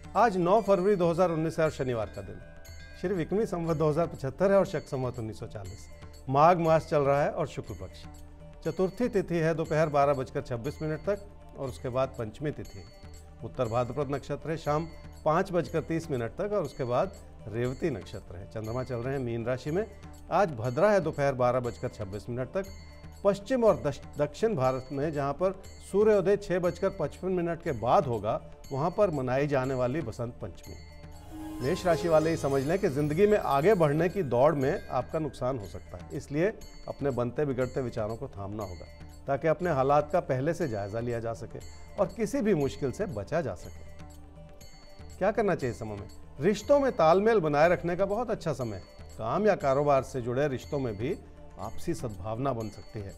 आज 9 फरवरी 2019 है और शनिवार का दिन। श्री विक्रमी संवत 2075 है और शक संवत 1940। माघ मास चल रहा है और शुक्ल पक्ष। चतुर्थी तिथि है दोपहर 12:26 तक और उसके बाद पंचमी तिथि। उत्तर भाद्रपद नक्षत्र है शाम 5:30 तक और उसके बाद रेवती नक्षत्र है। चंद्रमा चल रहे हैं मीन राशि में। आज भद्रा है दोपहर 12:26 तक। पश्चिम और दक्षिण भारत में जहां पर सूर्योदय 6:55 के बाद होगा, वहां पर मनाई जाने वाली बसंत पंचमी। मेष राशि वाले ही समझ लें कि जिंदगी में आगे बढ़ने की दौड़ में आपका नुकसान हो सकता है, इसलिए अपने बनते बिगड़ते विचारों को थामना होगा ताकि अपने हालात का पहले से जायजा लिया जा सके और किसी भी मुश्किल से बचा जा सके। क्या करना चाहिए समय में? रिश्तों में तालमेल बनाए रखने का बहुत अच्छा समय है। काम या कारोबार से जुड़े रिश्तों में भी आपसी सद्भावना बन सकती है।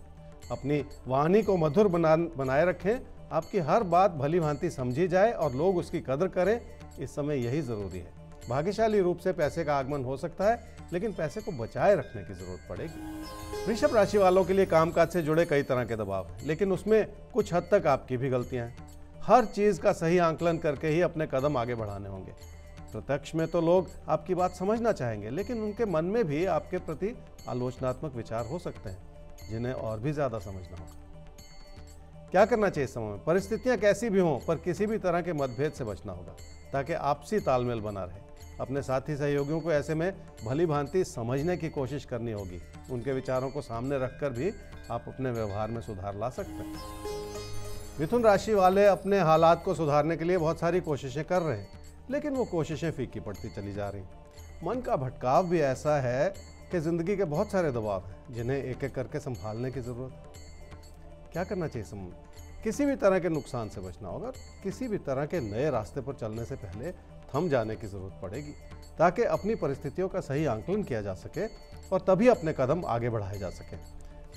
अपनी वाणी को मधुर बनाए रखें। आपकी हर बात भली भांति समझी जाए और लोग उसकी कदर करें, इस समय यही जरूरी है। भाग्यशाली रूप से पैसे का आगमन हो सकता है, लेकिन पैसे को बचाए रखने की जरूरत पड़ेगी। वृषभ राशि वालों के लिए कामकाज से जुड़े कई तरह के दबाव हैं, लेकिन उसमें कुछ हद तक आपकी भी गलतियां हैं। हर चीज का सही आंकलन करके ही अपने कदम आगे बढ़ाने होंगे। प्रत्यक्ष में तो लोग आपकी बात समझना चाहेंगे, लेकिन उनके मन में भी आपके प्रति आलोचनात्मक विचार हो सकते हैं, जिन्हें और भी ज्यादा समझना होगा। क्या करना चाहिए इस समय में? परिस्थितियां कैसी भी हों, पर किसी भी तरह के मतभेद से बचना होगा ताकि आपसी तालमेल बना रहे। अपने साथी सहयोगियों को ऐसे में भली भांति समझने की कोशिश करनी होगी। उनके विचारों को सामने रखकर भी आप अपने व्यवहार में सुधार ला सकते हैं। मिथुन राशि वाले अपने हालात को सुधारने के लिए बहुत सारी कोशिशें कर रहे हैं, लेकिन वो कोशिशें फीकी पड़ती चली जा रही। मन का भटकाव भी ऐसा है कि जिंदगी के बहुत सारे दबाव हैं, जिन्हें एक एक करके संभालने की जरूरत है। क्या करना चाहिए समय में? किसी भी तरह के नुकसान से बचना होगा। किसी भी तरह के नए रास्ते पर चलने से पहले थम जाने की जरूरत पड़ेगी ताकि अपनी परिस्थितियों का सही आंकलन किया जा सके और तभी अपने कदम आगे बढ़ाए जा सके।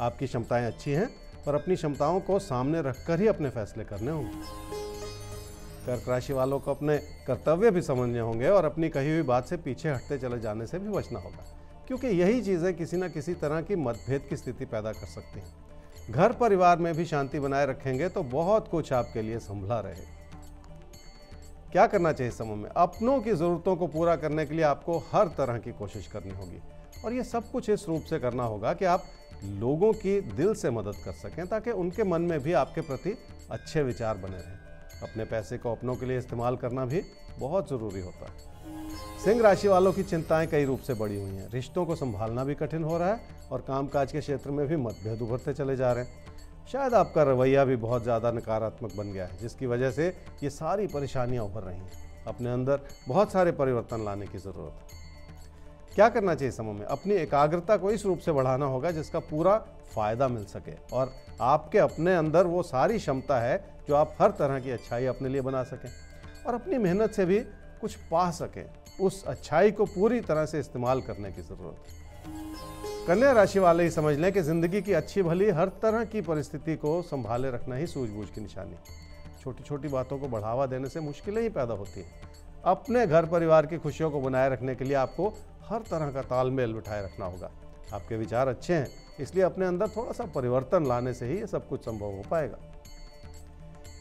आपकी क्षमताएं अच्छी हैं, पर अपनी क्षमताओं को सामने रखकर ही अपने फैसले करने होंगे। कर्क राशि वालों को अपने कर्तव्य भी समझने होंगे और अपनी कही हुई बात से पीछे हटते चले जाने से भी बचना होगा, क्योंकि यही चीजें किसी न किसी तरह की मतभेद की स्थिति पैदा कर सकती हैं। घर परिवार में भी शांति बनाए रखेंगे तो बहुत कुछ आपके लिए संभला रहेगा। क्या करना चाहिए समय में? अपनों की जरूरतों को पूरा करने के लिए आपको हर तरह की कोशिश करनी होगी और ये सब कुछ इस रूप से करना होगा कि आप लोगों की दिल से मदद कर सकें ताकि उनके मन में भी आपके प्रति अच्छे विचार बने रहें। अपने पैसे को अपनों के लिए इस्तेमाल करना भी बहुत जरूरी होता है। सिंह राशि वालों की चिंताएं कई रूप से बढ़ी हुई हैं। रिश्तों को संभालना भी कठिन हो रहा है और कामकाज के क्षेत्र में भी मतभेद उभरते चले जा रहे हैं। शायद आपका रवैया भी बहुत ज़्यादा नकारात्मक बन गया है, जिसकी वजह से ये सारी परेशानियां उभर रही हैं। अपने अंदर बहुत सारे परिवर्तन लाने की ज़रूरत है। क्या करना चाहिए समय में? अपनी एकाग्रता को इस रूप से बढ़ाना होगा जिसका पूरा फायदा मिल सके और आपके अपने अंदर वो सारी क्षमता है जो आप हर तरह की अच्छाई अपने लिए बना सकें और अपनी मेहनत से भी कुछ पा सकें। उस अच्छाई को पूरी तरह से इस्तेमाल करने की जरूरत है। कन्या राशि वाले ही समझ लें कि जिंदगी की अच्छी भली हर तरह की परिस्थिति को संभाले रखना ही सूझबूझ की निशानी। छोटी छोटी बातों को बढ़ावा देने से मुश्किलें ही पैदा होती हैं। अपने घर परिवार की खुशियों को बनाए रखने के लिए आपको हर तरह का तालमेल बिठाए रखना होगा। आपके विचार अच्छे हैं, इसलिए अपने अंदर थोड़ा सा परिवर्तन लाने से ही ये सब कुछ संभव हो पाएगा।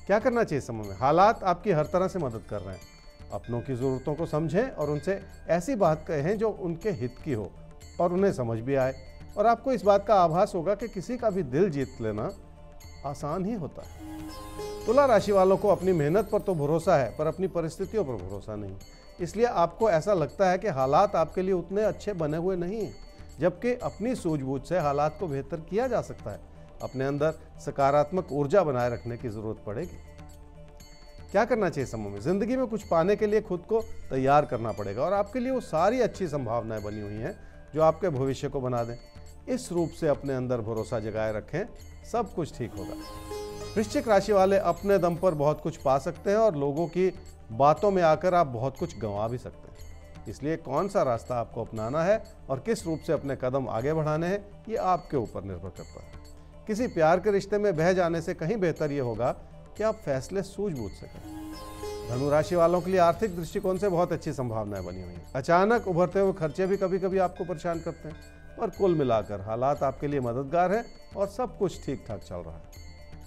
क्या करना चाहिए समय में? हालात आपकी हर तरह से मदद कर रहे हैं। अपनों की ज़रूरतों को समझें और उनसे ऐसी बात कहें जो उनके हित की हो और उन्हें समझ भी आए। और आपको इस बात का आभास होगा कि किसी का भी दिल जीत लेना आसान ही होता है। तुला राशि वालों को अपनी मेहनत पर तो भरोसा है, पर अपनी परिस्थितियों पर भरोसा नहीं। इसलिए आपको ऐसा लगता है कि हालात आपके लिए उतने अच्छे बने हुए नहीं हैं, जबकि अपनी सूझबूझ से हालात को बेहतर किया जा सकता है। अपने अंदर सकारात्मक ऊर्जा बनाए रखने की जरूरत पड़ेगी। क्या करना चाहिए समय में? जिंदगी में कुछ पाने के लिए खुद को तैयार करना पड़ेगा और आपके लिए वो सारी अच्छी संभावनाएं बनी हुई हैं जो आपके भविष्य को बना दें। इस रूप से अपने अंदर भरोसा जगाए रखें, सब कुछ ठीक होगा। वृश्चिक राशि वाले अपने दम पर बहुत कुछ पा सकते हैं और लोगों की बातों में आकर आप बहुत कुछ गंवा भी सकते हैं। इसलिए कौन सा रास्ता आपको अपनाना है और किस रूप से अपने कदम आगे बढ़ाने हैं, ये आपके ऊपर निर्भर करता है। किसी प्यार के रिश्ते में बह जाने से कहीं बेहतर ये होगा कि आप फैसले सूझबूझ से करें। धनु राशि वालों के लिए आर्थिक दृष्टिकोण से बहुत अच्छी संभावनाएं बनी हुई हैं। अचानक उभरते हुए खर्चे भी कभी कभी आपको परेशान करते हैं, पर कुल मिलाकर हालात आपके लिए मददगार है और सब कुछ ठीक ठाक चल रहा है।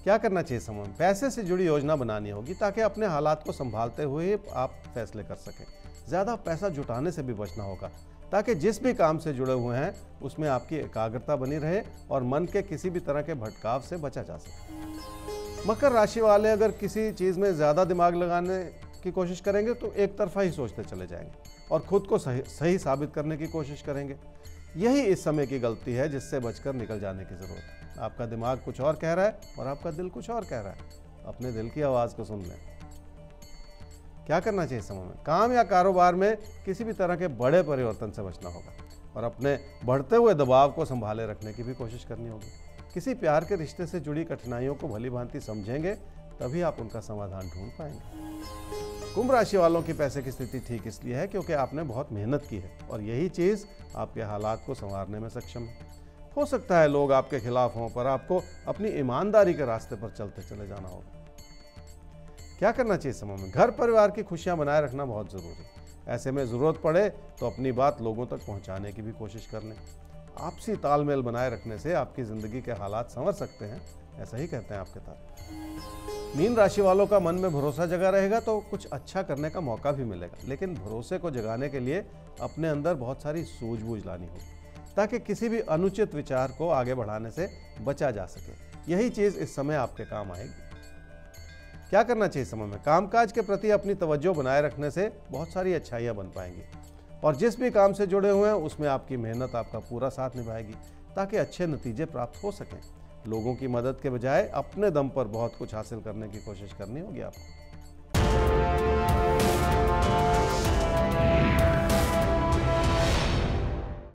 क्या करना चाहिए समय में? पैसे से जुड़ी योजना बनानी होगी ताकि अपने हालात को संभालते हुए आप फैसले कर सकें। ज़्यादा पैसा जुटाने से भी बचना होगा ताकि जिस भी काम से जुड़े हुए हैं उसमें आपकी एकाग्रता बनी रहे और मन के किसी भी तरह के भटकाव से बचा जा सके। मकर राशि वाले अगर किसी चीज़ में ज़्यादा दिमाग लगाने की कोशिश करेंगे तो एक तरफा ही सोचते चले जाएंगे और खुद को सही साबित करने की कोशिश करेंगे। यही इस समय की गलती है जिससे बचकर निकल जाने की ज़रूरत है। आपका दिमाग कुछ और कह रहा है और आपका दिल कुछ और कह रहा है। अपने दिल की आवाज़ को सुन लें। क्या करना चाहिए समय में? काम या कारोबार में किसी भी तरह के बड़े परिवर्तन से बचना होगा और अपने बढ़ते हुए दबाव को संभाले रखने की भी कोशिश करनी होगी। किसी प्यार के रिश्ते से जुड़ी कठिनाइयों को भली भांति समझेंगे तभी आप उनका समाधान ढूंढ पाएंगे। कुंभ राशि वालों की पैसे की स्थिति ठीक इसलिए है क्योंकि आपने बहुत मेहनत की है और यही चीज़ आपके हालात को संवारने में सक्षम है। हो सकता है लोग आपके खिलाफ हों पर आपको अपनी ईमानदारी के रास्ते पर चलते चले जाना होगा। क्या करना चाहिए समय में? घर परिवार की खुशियां बनाए रखना बहुत ज़रूरी है। ऐसे में ज़रूरत पड़े तो अपनी बात लोगों तक पहुंचाने की भी कोशिश कर लें। आपसी तालमेल बनाए रखने से आपकी ज़िंदगी के हालात संवर सकते हैं, ऐसा ही कहते हैं आपके तारे। मीन राशि वालों का मन में भरोसा जगा रहेगा तो कुछ अच्छा करने का मौका भी मिलेगा, लेकिन भरोसे को जगाने के लिए अपने अंदर बहुत सारी सूझबूझ लानी होगी ताकि किसी भी अनुचित विचार को आगे बढ़ाने से बचा जा सके। यही चीज़ इस समय आपके काम आएगी। क्या करना चाहिए समय में? कामकाज के प्रति अपनी तवज्जो बनाए रखने से बहुत सारी अच्छाइयाँ बन पाएंगी और जिस भी काम से जुड़े हुए हैं उसमें आपकी मेहनत आपका पूरा साथ निभाएगी ताकि अच्छे नतीजे प्राप्त हो सकें। लोगों की मदद के बजाय अपने दम पर बहुत कुछ हासिल करने की कोशिश करनी होगी आपको।